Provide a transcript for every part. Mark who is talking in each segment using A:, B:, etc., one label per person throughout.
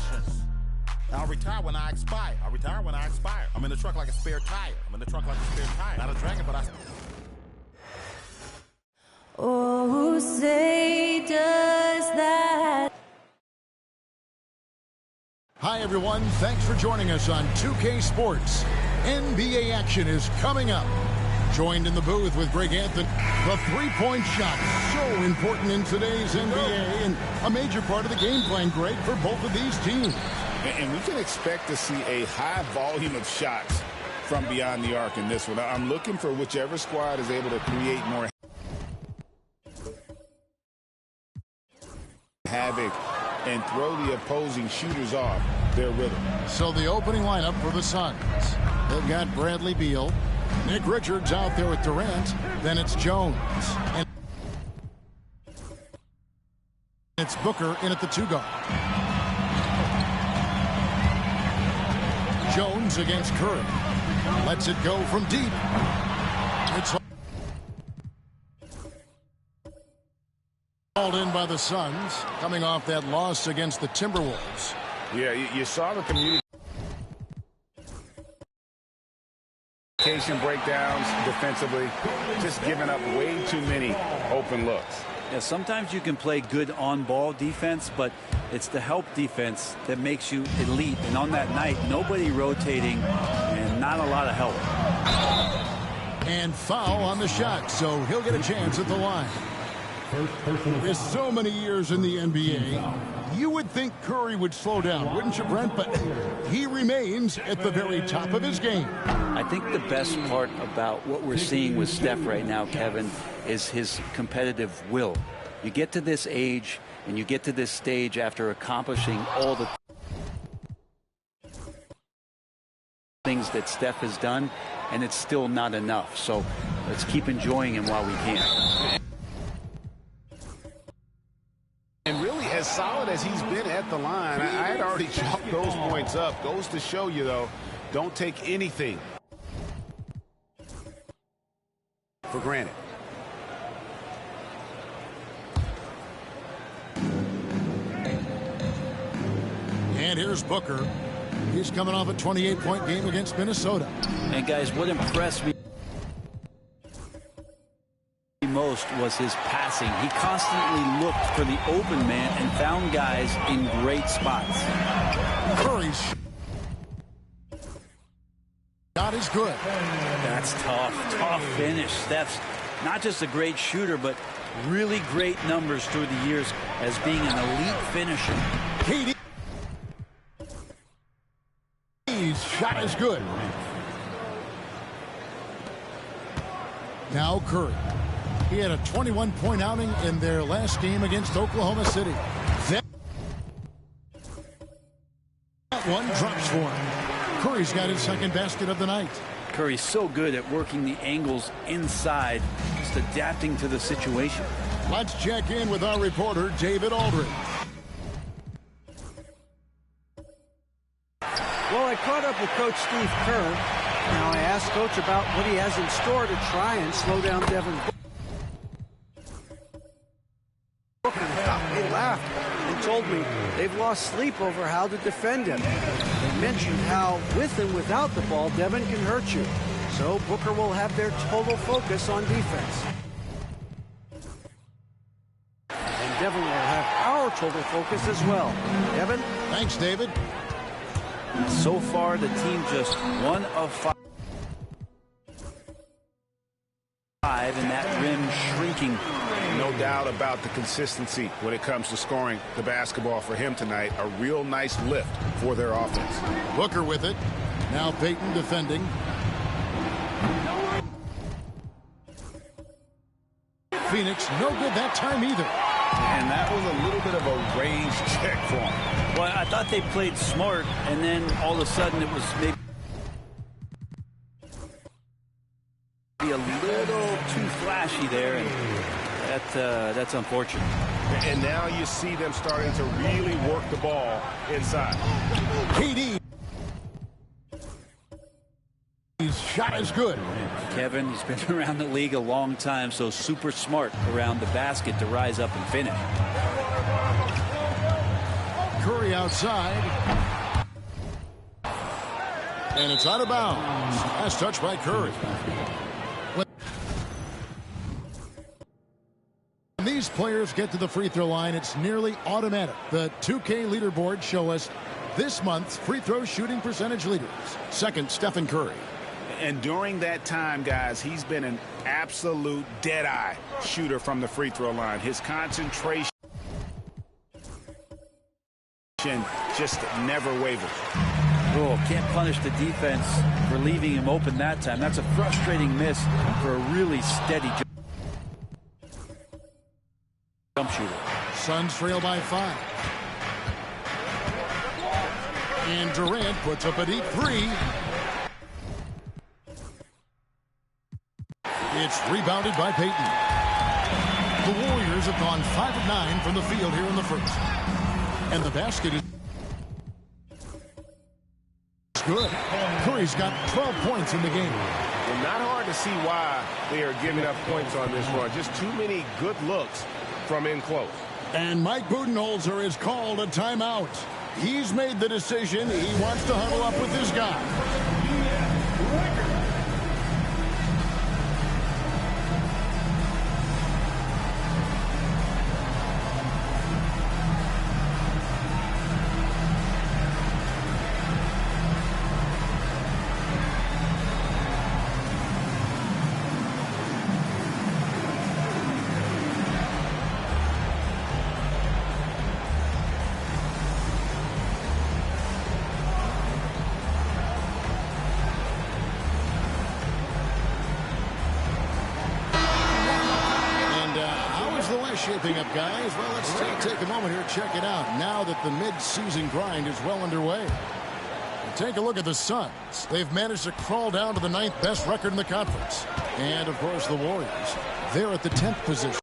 A: patience. I'll retire when I expire. I'll retire when I expire. I'm in the truck like a spare tire. I'm in the truck like a spare tire. Not a dragon, but I...
B: Oh, say does that...
C: Hi, everyone. Thanks for joining us on 2K Sports. NBA action is coming up. Joined in the booth with Greg Anthony. The three-point shot, so important in today's NBA and a major part of the game plan, Greg, for both of these teams.
D: And we can expect to see a high volume of shots from beyond the arc in this one. I'm looking for whichever squad is able to create more havoc and throw the opposing shooters off their rhythm.
C: So the opening lineup for the Suns. They've got Bradley Beal. Nick Richards out there with Durant. Then it's Jones. And it's Booker in at the 2-guard. Jones against Curry. Lets it go from deep. It's hauled in by the Suns, coming off that loss against the Timberwolves.
D: Yeah, you saw the communication breakdowns defensively, just giving up way too many open looks.
E: Yeah, sometimes you can play good on-ball defense, but it's the help defense that makes you elite. And on that night, nobody rotating and not a lot of help.
C: And foul on the shot, so he'll get a chance at the line. There's so many years in the NBA, you would think Curry would slow down, wouldn't you, Brent? But he remains at the very top of his game.
E: I think the best part about what we're seeing with Steph right now, Kevin, is his competitive will. You get to this age and you get to this stage after accomplishing all the things that Steph has done, and it's still not enough. So let's keep enjoying him while we can.
D: And really, as solid as he's been at the line, I had already chalked those points up. Goes to show you, though, don't take anything for granted.
C: And here's Booker. He's coming off a 28-point game against Minnesota.
E: And guys, what impressed me most was his passing. He constantly looked for the open man and found guys in great spots.
C: Curry's shot is good.
E: That's tough finish. Steph's not just a great shooter, but really great numbers through the years as being an elite finisher.
C: KD's shot is good. Now Curry. He had a 21-point outing in their last game against Oklahoma City. That one drops for him. Curry's got his second basket of the night.
E: Curry's so good at working the angles inside, just adapting to the situation.
C: Let's check in with our reporter, David Aldridge.
F: Well, I caught up with Coach Steve Kerr. Now I asked Coach about what he has in store to try and slow down Devin Booker. He laughed and told me they've lost sleep over how to defend him. They mentioned how with and without the ball, Devin can hurt you. So Booker will have their total focus on defense. And Devin will have our total focus as well. Devin?
C: Thanks, David.
E: So far, the team just 1 of 5. And that rim shrinking.
D: No doubt about the consistency when it comes to scoring the basketball for him tonight. A real nice lift for their offense.
C: Booker with it. Now Payton defending. Phoenix, no good that time either.
D: And that was a little bit of a range check for him.
E: Well, I thought they played smart, and then all of a sudden it was maybe a little too flashy there, and that's unfortunate.
D: And now you see them starting to really work the ball inside.
C: KD. His shot is good.
E: Kevin, he's been around the league a long time, so super smart around the basket to rise up and finish.
C: Curry outside. And it's out of bounds. Last touch by Curry. When these players get to the free throw line, it's nearly automatic. The 2K leaderboards show us this month's free throw shooting percentage leaders. Second, Stephen Curry.
D: And during that time, guys, he's been an absolute dead-eye shooter from the free throw line. His concentration just never wavers.
E: Oh, can't punish the defense for leaving him open that time. That's a frustrating miss for a really steady jump shooter.
C: Suns trail by 5. And Durant puts up a deep 3. It's rebounded by Payton. The Warriors have gone 5 of 9 from the field here in the first. And the basket is good. Curry's got 12 points in the game.
G: Well, not hard to see why they are giving up points on this run. Just too many good looks from in close.
C: And Mike Budenholzer has called a timeout. He's made the decision. He wants to huddle up with his guy. Shaping up, guys. Well, let's take a moment here, check it out. Now that the mid-season grind is well underway. Take a look at the Suns. They've managed to crawl down to the 9th best record in the conference. And, of course, the Warriors. They're at the 10th position.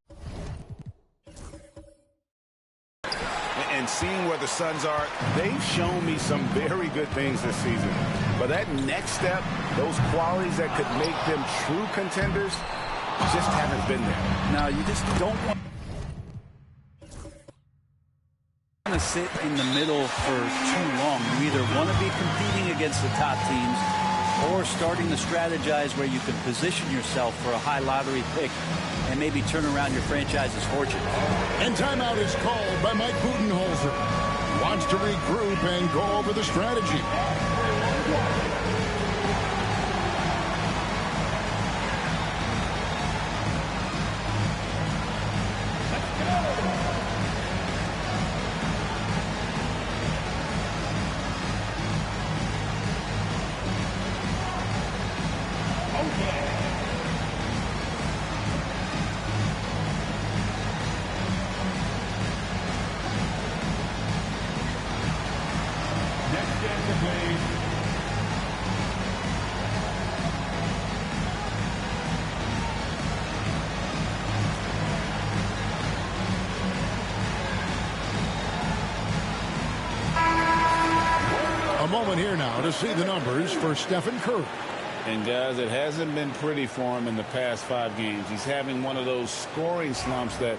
D: And seeing where the Suns are, they've shown me some very good things this season. But that next step, those qualities that could make them true contenders, just haven't been there.
E: Now, you just don't want to sit in the middle for too long. You either want to be competing against the top teams or starting to strategize where you can position yourself for a high lottery pick and maybe turn around your franchise's fortune.
C: And timeout is called by Mike Budenholzer. Wants to regroup and go over the strategy. A moment here now to see the numbers for Stephen Curry.
D: And guys, it hasn't been pretty for him in the past 5 games. He's having one of those scoring slumps that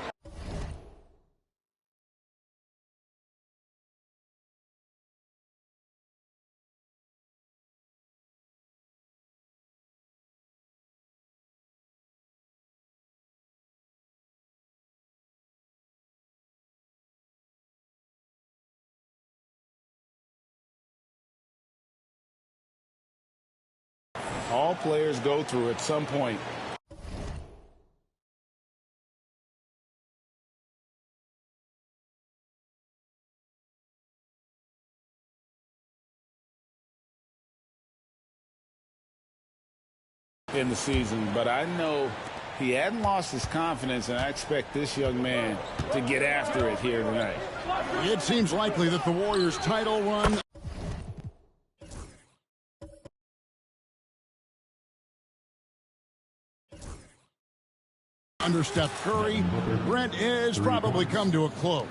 D: all players go through at some point. In the season, but I know he hadn't lost his confidence, and I expect this young man to get after it here tonight.
C: It seems likely that the Warriors' title run under Steph Curry, Brent, is probably come to a close.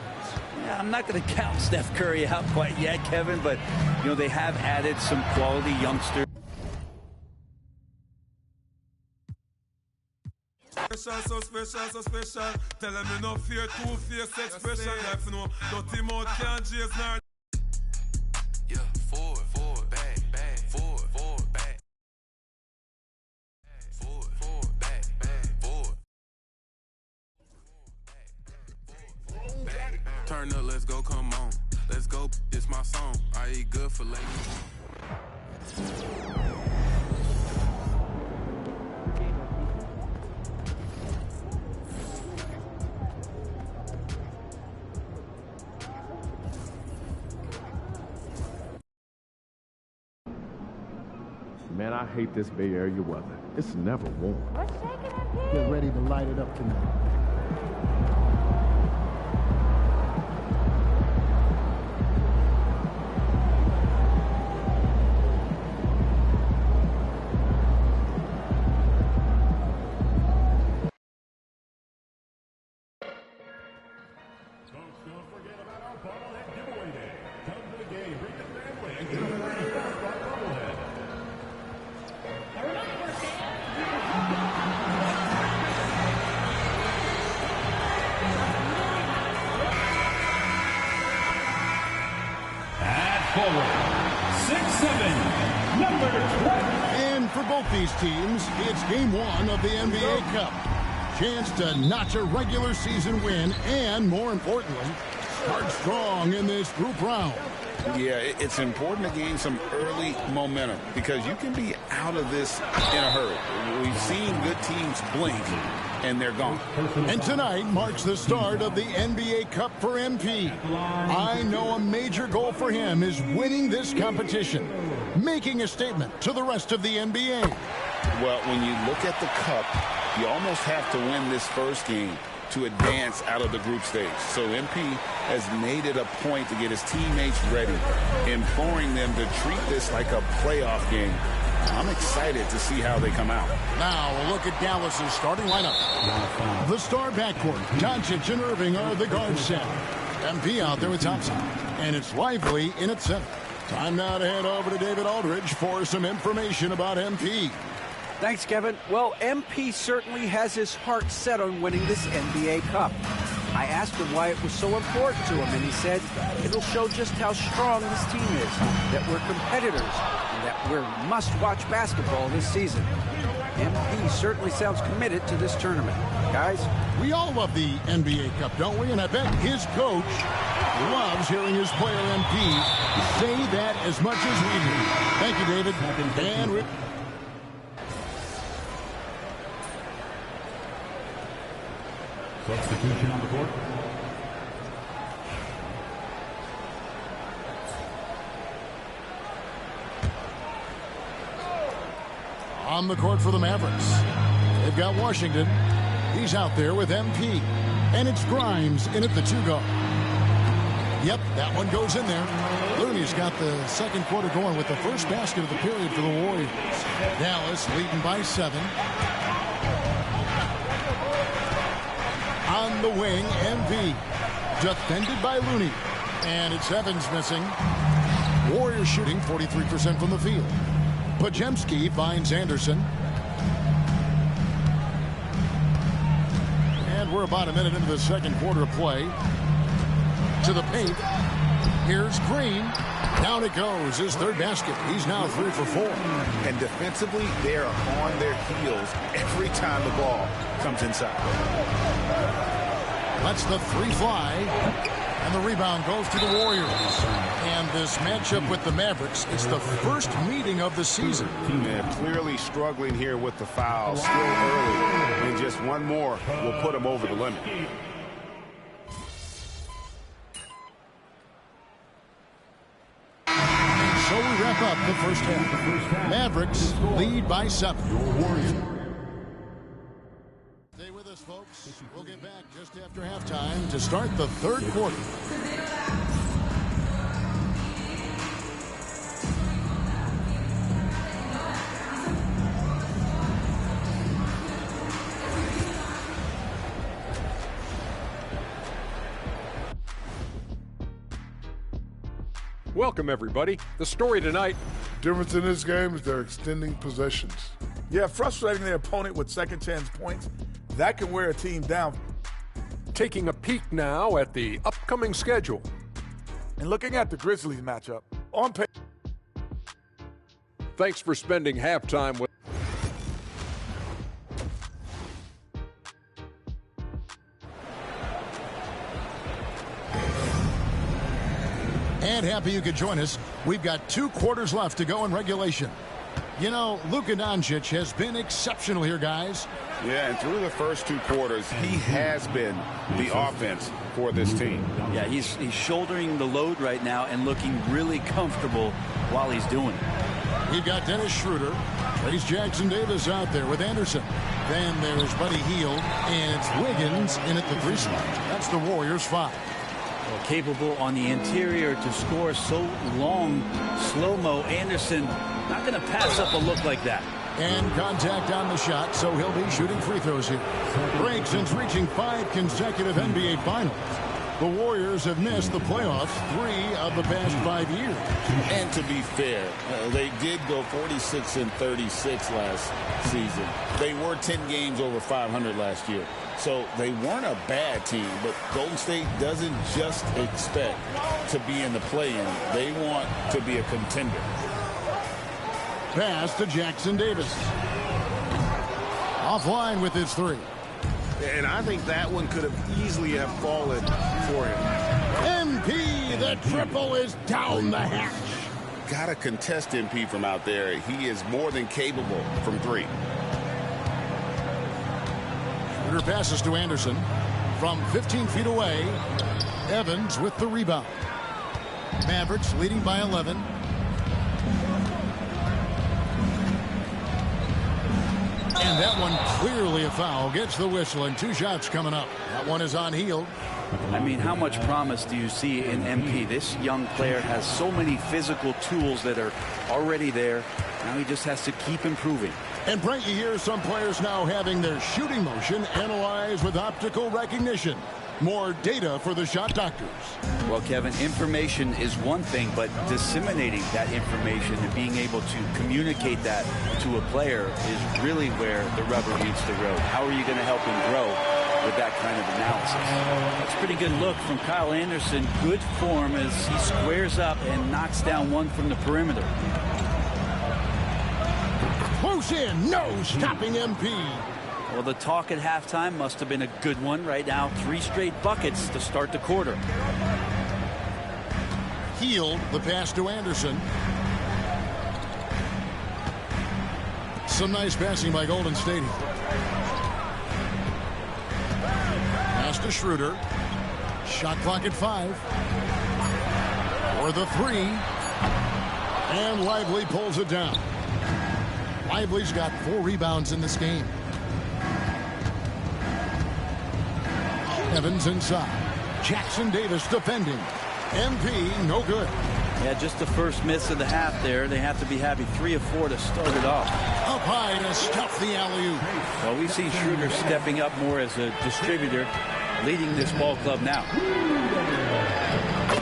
E: Yeah, I'm not going to count Steph Curry out quite yet, Kevin, but, you know, they have added some quality youngsters.
H: So special. Tell them you no fear, two-faced expression. Life no dirty mouth can't chase nor Turn up, let's go, come on. Let's go, it's my song. I eat good for ladies.
I: Man, I hate this Bay Area weather. It's never warm.
B: What's shaking up here?
C: Get ready to light it up tonight.
J: Don't forget about our bobblehead giveaway day. Come to the game, bring the family, and get a free bobblehead.
K: At forward, 6'7", number 20.
C: And for both these teams, it's game one of the NBA Cup. Chance to notch a regular season win and, more importantly, start strong in this group round.
D: Yeah, it's important to gain some early momentum because you can be out of this in a hurry. We've seen good teams blink, and they're gone.
C: And tonight marks the start of the NBA Cup for MP. I know a major goal for him is winning this competition, making a statement to the rest of the NBA.
D: Well, when you look at the Cup, you almost have to win this first game to advance out of the group stage. So MP has made it a point to get his teammates ready, imploring them to treat this like a playoff game. I'm excited to see how they come out.
C: Now a look at Dallas's starting lineup. The star backcourt, Doncic and Irving are the guard set. MP out there with Thompson, and it's Lively in at center. Time now to head over to David Aldridge for some information about MP.
F: Thanks, Kevin. Well, MP certainly has his heart set on winning this NBA Cup. I asked him why it was so important to him, and he said it'll show just how strong this team is, that we're competitors, and that we're must-watch basketball this season. MP certainly sounds committed to this tournament. Guys?
C: We all love the NBA Cup, don't we? And I bet his coach loves hearing his player MP say that as much as we do. Thank you, David. And Rick.
J: Substitution on the court.
C: On the court for the Mavericks. They've got Washington. He's out there with MP. And it's Grimes in at the two guard. Yep, that one goes in there. Looney's got the second quarter going with the first basket of the period for the Warriors. Dallas leading by 7. On the wing, MP. Defended by Looney. And it's Evans missing. Warriors shooting 43% from the field. Pajemski finds Anderson. And we're about a minute into the second quarter of play. To the paint. Here's Green. Down it goes. His third basket. He's now 3 for 4.
D: And defensively, they are on their heels every time the ball comes inside.
C: Lets the three fly. And the rebound goes to the Warriors. And this matchup with the Mavericks, it's the first meeting of the season.
D: Yeah, clearly struggling here with the foul. Still early. And just one more will put them over the limit.
C: So we wrap up the first half. Mavericks lead by 7. Stay with us, folks. We'll get back just after halftime to start the third quarter.
L: Welcome, everybody. The story tonight.
M: Difference in this game is they're extending possessions.
N: Yeah, frustrating their opponent with second chance points. That can wear a team down.
L: Taking a peek now at the upcoming schedule.
N: And looking at the Grizzlies matchup, on paper.
L: Thanks for spending halftime with
C: And happy you could join us. We've got 2 quarters left to go in regulation. You know, Luka Doncic has been exceptional here, guys.
D: Yeah, and through the first 2 quarters, he has been the offense for this team.
E: Yeah, he's shouldering the load right now and looking really comfortable while he's doing it.
C: We've got Dennis Schroeder, Trace Jackson-Davis out there with Anderson. Then there's Buddy Hield, and it's Wiggins in at the 3 slot. That's the Warriors 5.
E: Well, capable on the interior to score so long, slow-mo. Anderson not going to pass up a look like that.
C: And contact on the shot, so he'll be shooting free throws here. Break since reaching 5 consecutive NBA Finals. The Warriors have missed the playoffs 3 of the past 5 years.
O: And to be fair, they did go 46-36 last season. They were 10 games over 500 last year. So they weren't a bad team, but Golden State doesn't just expect to be in the play-in. They want to be a contender.
C: Pass to Jackson-Davis. Offline with his 3.
G: And I think that one could have easily have fallen for him.
C: MP, the triple is down the hatch.
D: Got to contest MP from out there. He is more than capable from 3.
C: Schroeder passes to Anderson from 15 feet away. Evans with the rebound. Mavericks leading by 11. And that one clearly a foul. Gets the whistle, and 2 shots coming up. That one is on Hield.
E: I mean, how much promise do you see in MP? This young player has so many physical tools that are already there. Now he just has to keep improving.
C: And Brent, you hear some players now having their shooting motion analyzed with optical recognition. More data for the shot doctors.
E: Well, Kevin, information is one thing, but disseminating that information and being able to communicate that to a player is really where the rubber meets the road. How are you going to help him grow with that kind of analysis? That's a pretty good look from Kyle Anderson. Good form as he squares up and knocks down one from the perimeter.
C: Close in, no stopping MP.
E: Well, the talk at halftime must have been a good one. Right now, 3 straight buckets to start the quarter.
C: Hield, the pass to Anderson. Some nice passing by Golden State. Pass to Schroeder. Shot clock at 5. For the 3. And Lively pulls it down. Lively's got 4 rebounds in this game. Evans inside. Jackson-Davis defending. MP, no good.
E: Yeah, just the first miss of the half there. They have to be happy 3 of 4 to start it off.
C: Up high to stuff the alley-oop.
E: Well, we've seen Schroeder stepping up more as a distributor, leading this ball club now.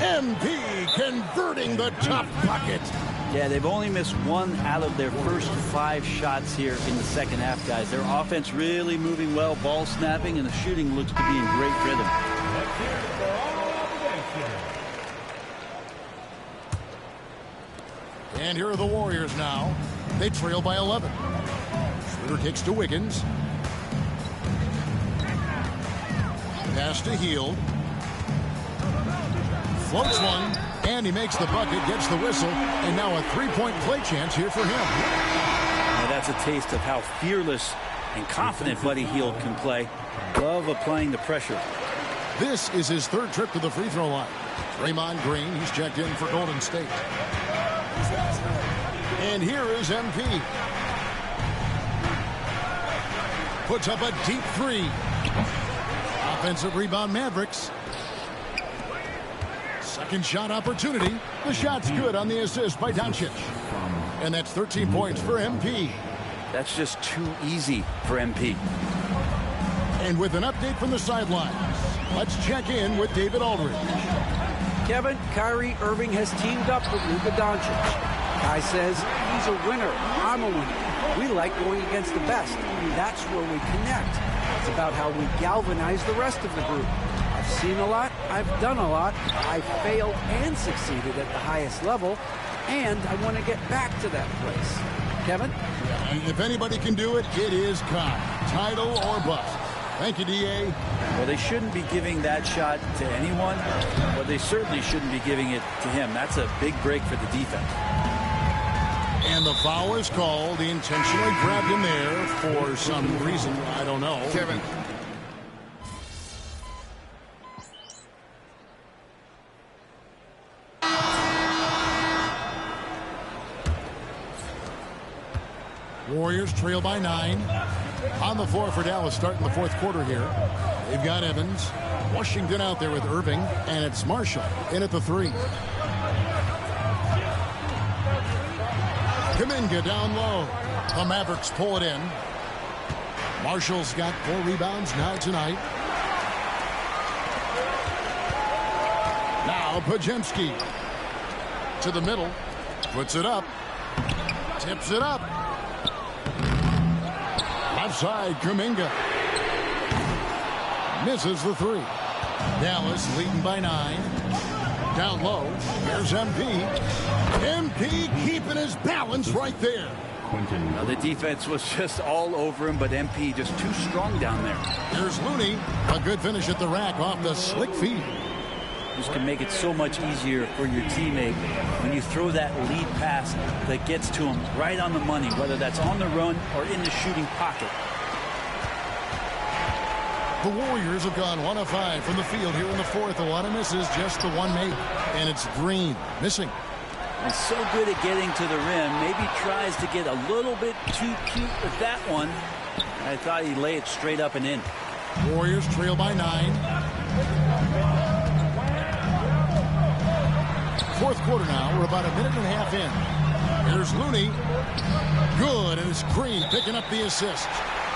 C: MP converting the top bucket.
E: Yeah, they've only missed 1 out of their first 5 shots here in the second half, guys. Their offense really moving well, ball snapping, and the shooting looks to be in great rhythm.
C: And here are the Warriors now. They trail by 11. Schroeder kicks to Wiggins. Pass to Hield. Floats one. And he makes the bucket, gets the whistle, and now a 3-point play chance here for him.
E: Now that's a taste of how fearless and confident Buddy Hield can play. Love applying the pressure.
C: This is his 3rd trip to the free throw line. Draymond Green, he's checked in for Golden State. And here is MP. Puts up a deep 3. Offensive rebound, Mavericks. Second shot opportunity. The shot's good on the assist by Doncic. And that's 13 points for MP.
E: That's just too easy for MP.
C: And with an update from the sidelines, let's check in with David Aldridge.
F: Kevin, Kyrie Irving has teamed up with Luka Doncic. Kai says he's a winner. I'm a winner. We like going against the best. That's where we connect. It's about how we galvanize the rest of the group. I've seen a lot. I've done a lot. I failed and succeeded at the highest level, and I want to get back to that place. Kevin?
C: And if anybody can do it, it is Kai. Title or bust. Thank you, DA.
E: Well, they shouldn't be giving that shot to anyone, but they certainly shouldn't be giving it to him. That's a big break for the defense.
C: And the foul is called. He intentionally grabbed him there for some reason. I don't know.
G: Kevin.
C: Warriors trail by 9. On the floor for Dallas starting the fourth quarter here. They've got Evans. Washington out there with Irving. And it's Marshall in at the 3. Kuminga down low. The Mavericks pull it in. Marshall's got 4 rebounds now tonight. Now Pajemski to the middle. Puts it up. Tips it up. Left side, Kuminga. Misses the 3. Dallas leading by 9. Down low. Here's MP. MP keeping his balance right there.
E: Now, the defense was just all over him, but MP just too strong down there.
C: Here's Looney. A good finish at the rack off the slick feed.
E: Just can make it so much easier for your teammate when you throw that lead pass that gets to him right on the money, whether that's on the run or in the shooting pocket.
C: The Warriors have gone 1 of 5 from the field here in the fourth. A lot of misses, just the one made. And it's Green missing.
E: He's so good at getting to the rim. Maybe tries to get a little bit too cute with that one. I thought he'd lay it straight up and in.
C: Warriors trail by 9. Fourth quarter now. We're about a minute and a half in. Here's Looney. Good, and it's Green picking up the assist.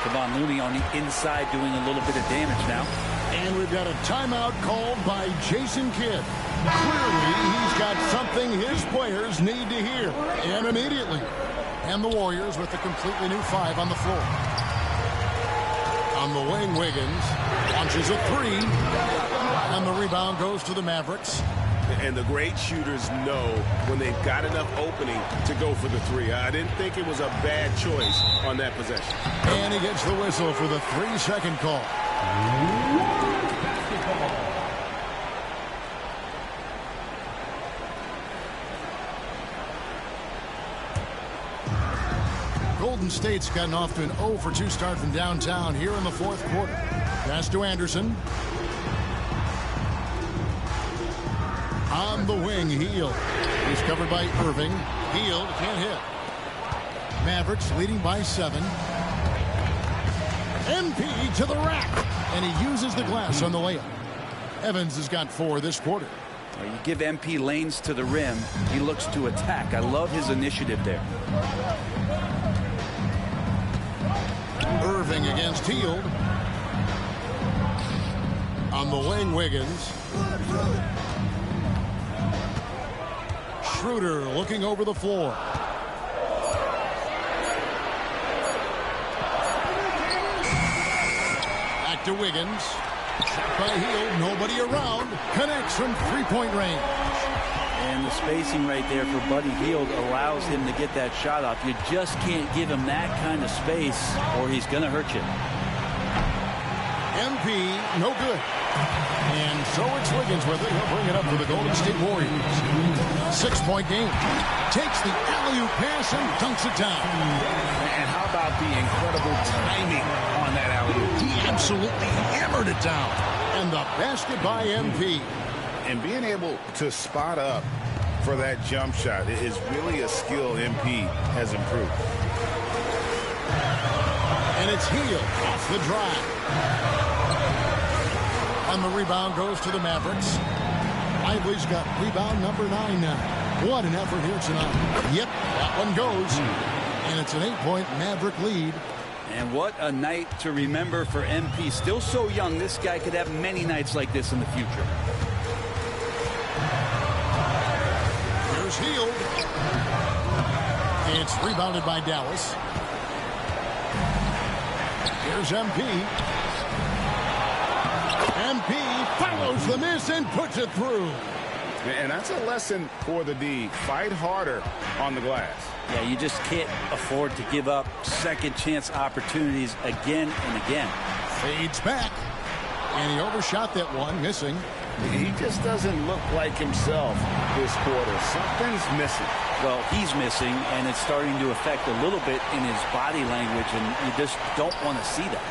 E: Come on, Looney on the inside doing a little bit of damage now.
C: And we've got a timeout called by Jason Kidd. Clearly, he's got something his players need to hear, and immediately. And the Warriors with a completely new 5 on the floor. On the wing, Wiggins launches a 3, and the rebound goes to the Mavericks.
G: And the great shooters know when they've got enough opening to go for the 3. I didn't think it was a bad choice on that possession.
C: And he gets the whistle for the 3-second call. Golden State's gotten off to an 0-for-2 start from downtown here in the fourth quarter. Pass to Anderson. On the wing, Hield. He's covered by Irving. Hield can't hit. Mavericks leading by 7. MP to the rack. And he uses the glass on the layup. Evans has got 4 this quarter.
E: Well, you give MP lanes to the rim, he looks to attack. I love his initiative there.
C: Irving against Hield. On the wing, Wiggins. Schroeder looking over the floor. Back to Wiggins. Shot by Hield. Nobody around. Connects from three-point range.
E: And the spacing right there for Buddy Hield allows him to get that shot off. You just can't give him that kind of space or he's going to hurt you.
C: MP, no good. And so it's Wiggins with it. He'll bring it up for the Golden State Warriors. 6-point game. Takes the alley-oop pass and dunks it down.
D: And how about the incredible timing on that alley-oop?
C: He absolutely hammered it down. And the basket by MP.
D: And being able to spot up for that jump shot is really a skill MP has improved.
C: And it's Hield off the drive. And the rebound goes to the Mavericks. Lively's got rebound number 9 now. What an effort here tonight. Yep, that one goes. And it's an 8-point Maverick lead.
E: And what a night to remember for MP. Still so young, this guy could have many nights like this in the future.
C: Here's Hield. It's rebounded by Dallas. Here's MP. MP follows the miss and puts it through.
D: And that's a lesson for the D. Fight harder on the glass.
E: Yeah, you just can't afford to give up second chance opportunities again and again.
C: Fades back. And he overshot that one, missing.
D: He just doesn't look like himself this quarter. Something's missing.
E: Well, he's missing, and it's starting to affect a little bit in his body language, and you just don't want to see that.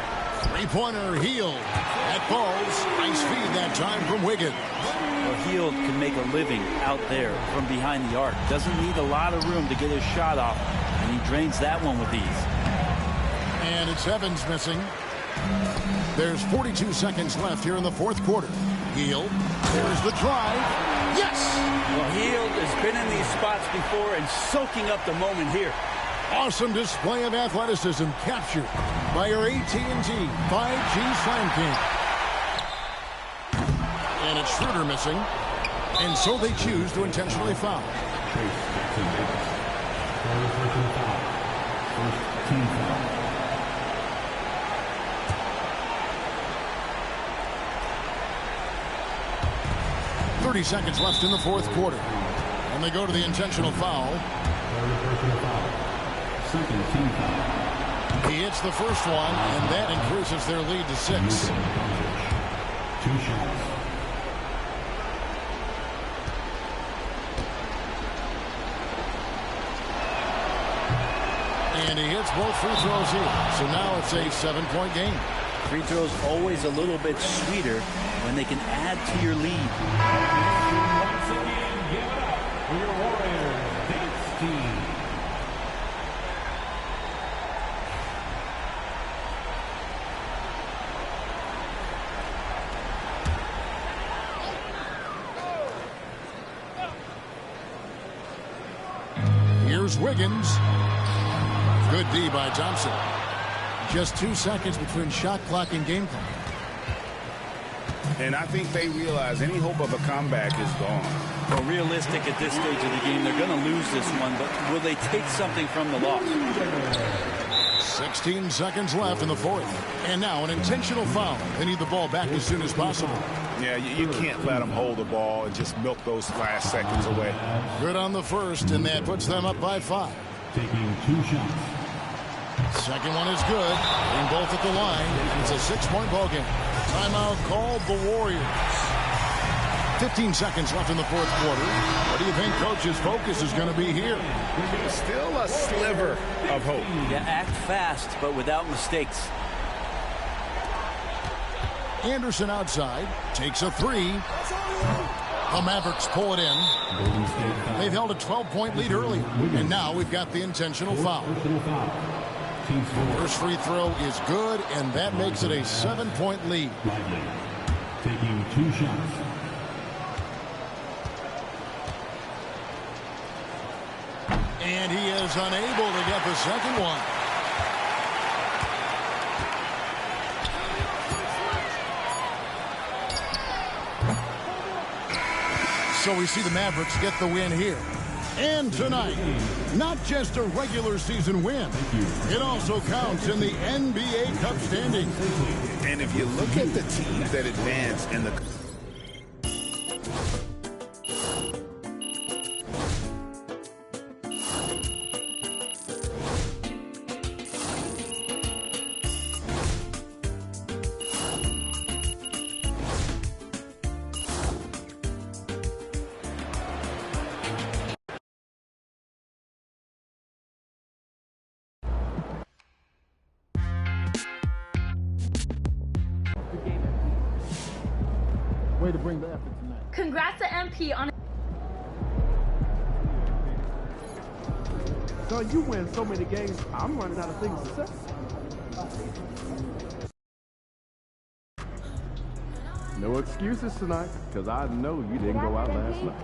C: Three-pointer, Hield. That falls. Nice feed that time from Wiggins.
E: Well, Hield can make a living out there from behind the arc. Doesn't need a lot of room to get his shot off, and he drains that one with ease.
C: And it's Evans missing. There's 42 seconds left here in the fourth quarter. Hield. There's the drive. Yes!
E: Well, Hield has been in these spots before and soaking up the moment here.
C: Awesome display of athleticism captured by your AT&T 5G Slam King. And it's Schroeder missing. And so they choose to intentionally foul.
K: First team foul.
C: 30 seconds left in the fourth quarter. And they go to the intentional foul.
K: Second team foul.
C: He hits the first one, and that increases their lead to 6.
K: 2 shots.
C: And he hits both free throws here. So now it's a 7-point game.
E: Free throws always a little bit sweeter when they can add to your lead.
K: Once again, give it up for your Warriors dance team.
C: Here's Wiggins. Good D by Thompson. Just 2 seconds between shot clock and game clock.
D: And I think they realize any hope of a comeback is gone.
E: Well, realistic at this stage of the game, they're going to lose this one, but will they take something from the loss?
C: 16 seconds left in the fourth. And now an intentional foul. They need the ball back as soon as possible.
D: Yeah, you can't let them hold the ball and just milk those last seconds away.
C: Good on the first, and that puts them up by 5.
K: Taking 2 shots.
C: Second one is good. And both at the line. It's a 6-point ball game. Timeout called the Warriors. 15 seconds left in the fourth quarter. What do you think Coach's focus is going to be here?
D: Still a sliver of hope.
E: Yeah, act fast, but without mistakes.
C: Anderson outside. Takes a 3. The Mavericks pull it in. They've held a 12-point lead earlier. And now we've got the intentional foul. First free throw is good, and that makes it a 7-point lead.
K: Taking 2 shots.
C: And he is unable to get the second one. So we see the Mavericks get the win here. And tonight, not just a regular season win, it also counts in the NBA Cup standings.
D: And if you look at the teams that advance in the
C: Way to bring the effort tonight.
P: Congrats to MP on.
I: So you win so many games, I'm running out of things to say. No excuses tonight, because I know you didn't go out last night.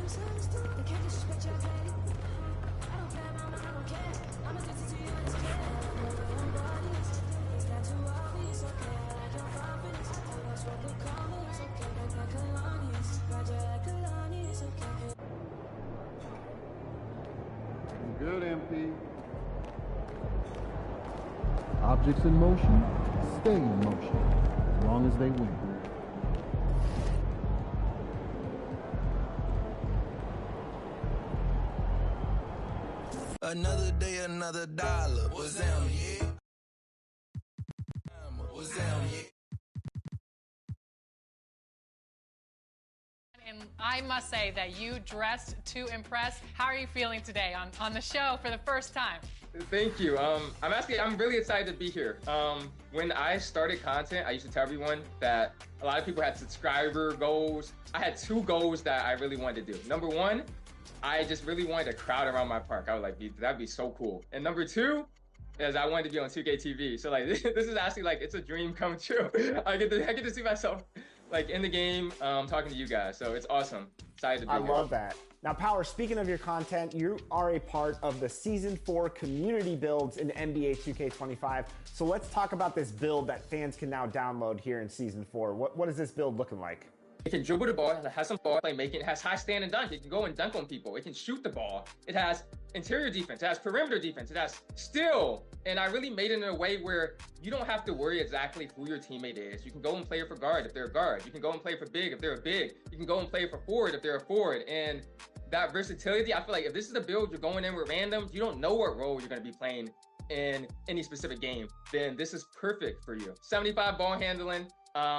I: Good, MP. Objects in motion stay in motion as long as they win.
H: Another day, another dollar. What's them, yeah? What's them, yeah?
P: And I must say that you dressed to impress. How are you feeling today on the show for the first time?
Q: Thank you. I'm really excited to be here. When I started content, I used to tell everyone that a lot of people had subscriber goals. I had 2 goals that I really wanted to do. Number 1, I just really wanted a crowd around my park. I was like, that'd be so cool. And number 2 is I wanted to be on 2K TV. So like, this is actually like, it's a dream come true. I get to see myself like in the game, talking to you guys. So it's awesome. Excited to be here.
R: I love that. Now, Power, speaking of your content, you are a part of the Season 4 community builds in NBA 2K25. So let's talk about this build that fans can now download here in Season 4. What is this build looking like?
Q: It can dribble the ball, it has some ball playmaking, it has high stand and dunk, it can go and dunk on people, it can shoot the ball, it has interior defense, it has perimeter defense, it has steal, and I really made it in a way where you don't have to worry exactly who your teammate is. You can go and play for guard if they're a guard, you can go and play for big if they're a big, you can go and play for forward if they're a forward, and that versatility, I feel like if this is a build you're going in with randoms, you don't know what role you're going to be playing in any specific game, then this is perfect for you. 75 ball handling,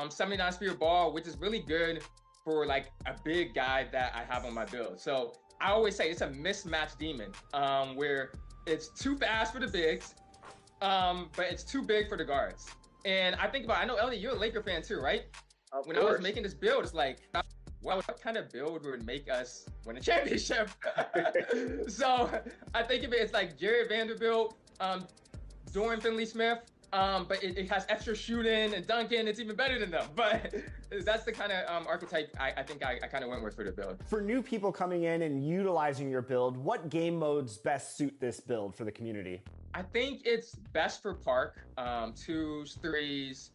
Q: 79 speed ball, which is really good for like a big guy that I have on my build. So I always say it's a mismatch demon, where it's too fast for the bigs, but it's too big for the guards. And I think about, I know Ellie, you're a Laker fan too, right? When I was making this build, it's like, what kind of build would make us win a championship? So I think of it as like Jared Vanderbilt, Dorian Finley-Smith, but it has extra shooting and dunking. It's even better than them. But that's the kind of archetype I think I kind of went with for the build.
R: For new people coming in and utilizing your build, what game modes best suit this build for the community?
Q: I think it's best for park, 2s, 3s,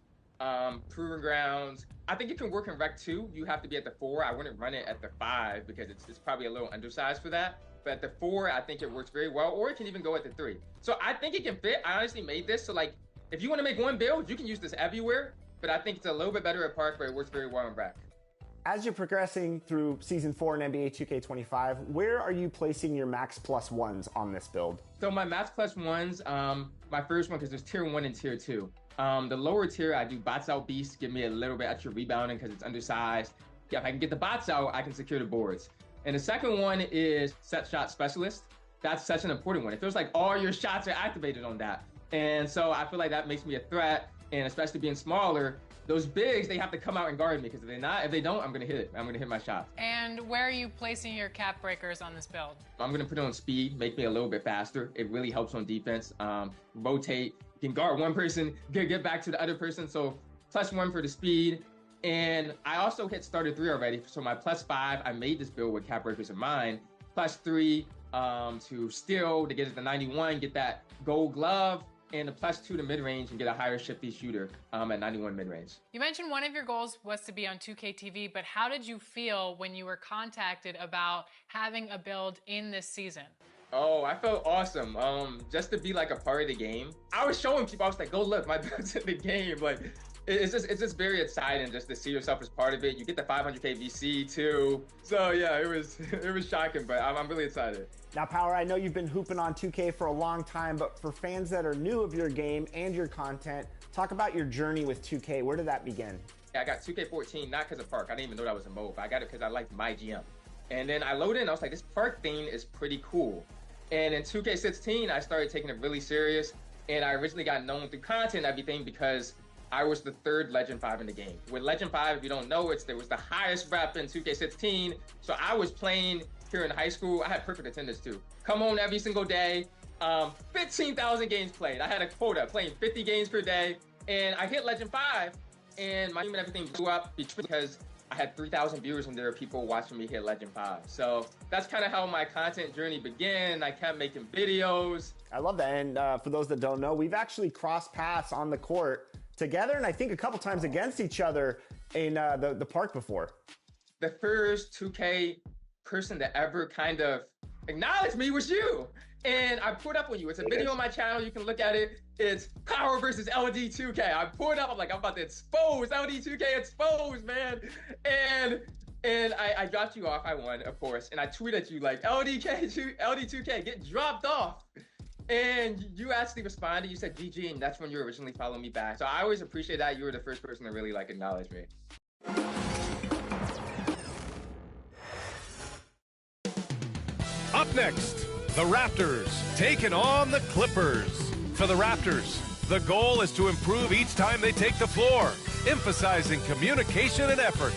Q: proven grounds. I think it can work in Rec 2. You have to be at the 4. I wouldn't run it at the 5 because it's probably a little undersized for that. But at the 4, I think it works very well, or it can even go at the 3. So I think it can fit. I honestly made this so like, if you want to make one build, you can use this everywhere, but I think it's a little bit better at park, but it works very well in Rec.
R: As you're progressing through Season 4 in NBA 2K25, where are you placing your Max Plus ones on this build?
Q: So my Max Plus ones, my first one, because there's Tier 1 and Tier 2. The lower tier, I do bots out beast, give me a little bit extra rebounding because it's undersized. Yeah, if I can get the bots out, I can secure the boards. And the second one is set shot specialist. That's such an important one. It feels like all your shots are activated on that. And so I feel like that makes me a threat, and especially being smaller, those bigs, they have to come out and guard me because if they don't, I'm gonna hit it. I'm gonna hit my shots.
P: And where are you placing your cap breakers on this build?
Q: I'm gonna put it on speed, make me a little bit faster. It really helps on defense. Rotate, you can guard one person, get back to the other person. So +1 for the speed. And I also hit starter 3 already. So my +5, I made this build with cap breakers in mind. +3 to steal, to get it to 91, get that gold glove, and a +2 to mid-range and get a higher shifty shooter at 91 mid-range.
P: You mentioned one of your goals was to be on 2K TV, but how did you feel when you were contacted about having a build in this season?
Q: Oh, I felt awesome. Just to be like a part of the game. I was showing people, I was like, go look, my build's in the game. Like, it's just very exciting just to see yourself as part of it. You get the 500K VC too. So yeah, it was shocking, but I'm really excited.
R: Now, Power, I know you've been hooping on 2K for a long time, but for fans that are new of your game and your content, talk about your journey with 2K. Where did that begin?
Q: I got 2K14 not because of Park. I didn't even know that was a mode. I got it because I liked my GM. And then I loaded in, I was like, this Park thing is pretty cool. And in 2K16, I started taking it really serious. And I originally got known through content and everything because I was the 3rd Legend 5 in the game. With Legend 5, if you don't know, it was the highest rep in 2K16. So I was playing here in high school. I had perfect attendance too. Come home every single day. 15,000 games played. I had a quota, playing 50 games per day. And I hit Legend 5, and my team and everything blew up because I had 3,000 viewers and there were people watching me hit Legend 5. So that's kind of how my content journey began. I kept making videos.
R: I love that. And for those that don't know, we've actually crossed paths on the court together, and I think a couple times against each other in the park before.
Q: The first 2K person to ever kind of acknowledge me was you. And I put up with you. It's a video on my channel. You can look at it. It's Power versus LD2K. I put up. I'm like, I'm about to expose LD2K. Expose, man. And I dropped you off. I won, of course. And I tweeted you like, LD2K, get dropped off. And you actually responded. You said GG, and that's when you originally followed me back. So I always appreciate that. You were the first person to really like acknowledge me.
S: Up next, the Raptors taking on the Clippers. For the Raptors, the goal is to improve each time they take the floor, emphasizing communication and effort.